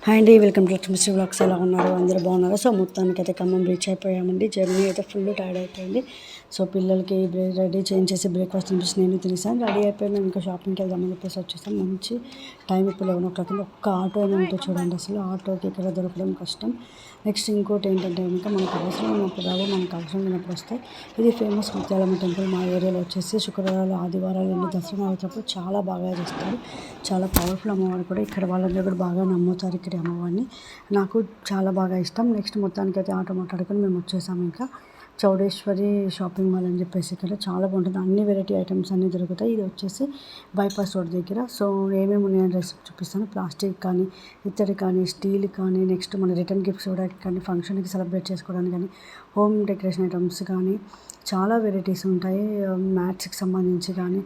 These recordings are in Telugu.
హాయ్ అండి, వెల్కమ్ టు లక్ష్మీ బ్లాగ్స్. ఎలా ఉన్నారు? అందరూ బాగున్నారు. సో మొత్తానికి అయితే ఖమ్మం రీచ్ అయిపోయామండి. జర్నీ అయితే ఫుల్ టైర్డ్ అయిపోయింది. సో పిల్లలకి రెడీ చేయించేసి బ్రేక్ఫాస్ట్ తినిపించి నేను తినేసాను. రెడీ అయిపోయి మేము ఇంకా షాపింగ్కి వెళ్దామని చెప్పేసి వచ్చేసాం. మంచి టైం ఇప్పుడు 11 o'clock. ఒక్క ఆటో అయినా ఉంటే చూడండి, అసలు ఆటోకి ఇక్కడ దొరకడం కష్టం. నెక్స్ట్ ఇంకోటి ఏంటంటే కనుక మనకు అవసరం ఉన్నప్పుడు రావు, మనకు అవసరం లేనప్పుడు వస్తాయి. ఇది ఫేమస్ ముత్యాలమ్మ టెంపుల్. మా ఏరియాలో వచ్చేసి శుక్రవారాలు, ఆదివారాలు ఎన్ని దసరా నవరాత్రులు చాలా బాగా చేస్తారు. చాలా పవర్ఫుల్ అమ్మవారు కూడా. ఇక్కడ వాళ్ళందరూ కూడా బాగా నమ్ముతారు ఇక్కడ అమ్మవారిని. నాకు చాలా బాగా ఇష్టం. నెక్స్ట్ మొత్తానికి అయితే ఆటో మాట్లాడుకొని మేము వచ్చేసాము. ఇంకా చౌడేశ్వరి షాపింగ్ మాల్ అని చెప్పేసి ఇక్కడ చాలా బాగుంటుంది. అన్ని వెరైటీ ఐటమ్స్ అన్నీ దొరుకుతాయి. ఇది వచ్చేసి బైపాస్ రోడ్ దగ్గర. సో ఏమేమి ఉన్నాయని రెసిపీ చూపిస్తాను. ప్లాస్టిక్ కానీ, ఇత్తడి కానీ, స్టీల్ కానీ, నెక్స్ట్ మన రిటర్న్ గిఫ్ట్స్ ఇవ్వడానికి కానీ, ఫంక్షన్కి సెలబ్రేట్ చేసుకోవడానికి కానీ, హోమ్ డెకరేషన్ ఐటమ్స్ కానీ చాలా వెరైటీస్ ఉంటాయి. మ్యాట్స్కి సంబంధించి కానీ,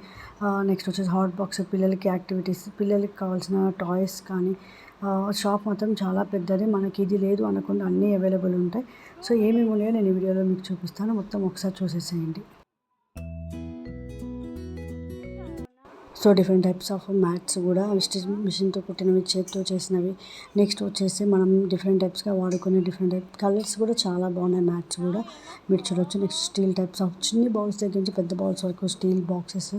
నెక్స్ట్ వచ్చేసి హాట్ బాక్స్, పిల్లలకి యాక్టివిటీస్, పిల్లలకి కావాల్సిన టాయ్స్ కానీ, షాప్ మొత్తం చాలా పెద్దది. మనకి ఇది లేదు అనకుండా అన్నీ అవైలబుల్ ఉంటాయి. సో ఏమేమి ఉన్నాయో నేను ఈ వీడియోలో మీకు చూపిస్తాను. మొత్తం ఒకసారి చూసేసేయండి. So different types of mats కూడా స్టిచ్ మిషన్తో కుట్టినవి, చేతితో చేసినవి. నెక్స్ట్ వచ్చేసి మనం డిఫరెంట్ టైప్స్గా వాడుకునే డిఫరెంట్ టైప్ కలర్స్ కూడా చాలా బాగున్నాయి. మ్యాట్స్ కూడా మీరు చూడొచ్చు. నెక్స్ట్ స్టీల్ టైప్స్ ఆఫ్ చిన్ని బౌల్స్ దగ్గర నుంచి పెద్ద బౌల్స్ వరకు steel boxes,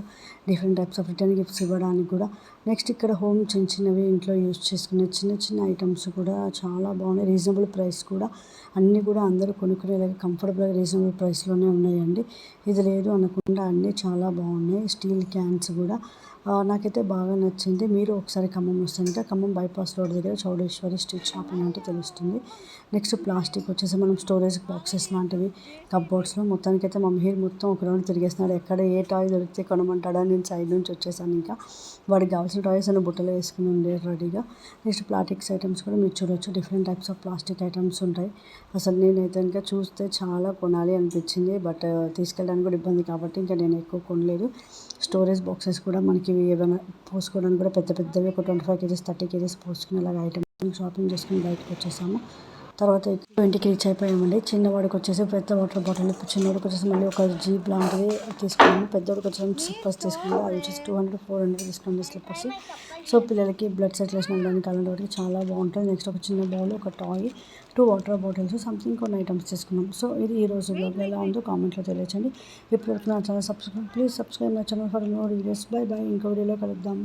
different types of return gifts ఇవ్వడానికి కూడా. నెక్స్ట్ ఇక్కడ హోమ్ చిన్నవి ఇంట్లో యూజ్ చేసుకునే చిన్న ఐటమ్స్ కూడా చాలా బాగున్నాయి. రీజనబుల్ ప్రైస్ కూడా. అన్నీ కూడా అందరూ కొనుక్కునేలాగా కంఫర్టబుల్గా రీజనబుల్ ప్రైస్లోనే ఉన్నాయండి. ఇది లేదు అనకుండా అన్నీ చాలా బాగున్నాయి. స్టీల్ క్యాన్స్ కూడా నాకైతే బాగా నచ్చింది. మీరు ఒకసారి ఖమ్మం వస్తుంటే ఖమ్మం బైపాస్ రోడ్ దగ్గర చౌడేశ్వరి స్ట్రీట్ షాపింగ్ అంటే తెలుస్తుంది. నెక్స్ట్ ప్లాస్టిక్ వచ్చేసి మనం స్టోరేజ్ బాక్సెస్ లాంటివి కప్బోర్డ్స్లో. మొత్తానికైతే మా మిహిర్ మొత్తం ఒక రౌండ్ తిరిగేస్తున్నాడు. ఎక్కడ ఏ టాయ్ దొరికితే కొనమంటాడా. నేను సైడ్ నుంచి వచ్చేసాను. ఇంకా వాడికి కావాల్సిన టాయ్స్ అన్ని బుట్టలో వేసుకుని ఉండే రెడీగా. నెక్స్ట్ ప్లాస్టిక్స్ ఐటమ్స్ కూడా మీరు చూడొచ్చు. Different types of plastic items ఉంటాయి. అసలు నేనైతే ఇంకా చూస్తే చాలా కొనాలి అనిపించింది. బట్ తీసుకెళ్ళడానికి కూడా ఇబ్బంది కాబట్టి ఇంకా నేను ఎక్కువ కొనలేదు. స్టోరేజ్ బాక్సెస్ కూడా మనకి ఏమైనా పోసుకోవడానికి కూడా పెద్దవి ఒక 25 kgs 30 kgs పోసుకునేలాగా ఐటమ్స్ షాపింగ్ చేసుకుని బయటకు వచ్చేసాము. తర్వాత ఇంటికి రీచ్ అయిపోయామండి. చిన్నవాడికి వచ్చేసి పెద్ద వాటర్ బాటిల్, చిన్నవాడికి వచ్చేసి మళ్ళీ ఒక జీప్ లాంటిది తీసుకున్నాము. పెద్దవాడికి వచ్చేసి స్లిప్పర్స్ తీసుకున్నాము. అది వచ్చేసి 200-400 తీసుకున్నాము స్లిప్పర్స్. సో పిల్లలకి బ్లడ్ సర్క్యులేషన్ అవ్వడానికి అలాంటి వాటికి చాలా బాగుంటుంది. నెక్స్ట్ ఒక చిన్న బౌల్, ఒక టాయ్, 2 వాటర్ బాటిల్స్, సంథింగ్ కొన్ని ఐటమ్స్ తీసుకున్నాం. సో ఇది ఈ రోజు బ్లాగ్. ఎలా ఉందో కామెంట్లో తెలియచండి. ఇప్పుడు నా channel please subscribe my channel for more videos. By ఇంకో వీడియోలో కలుద్దాం.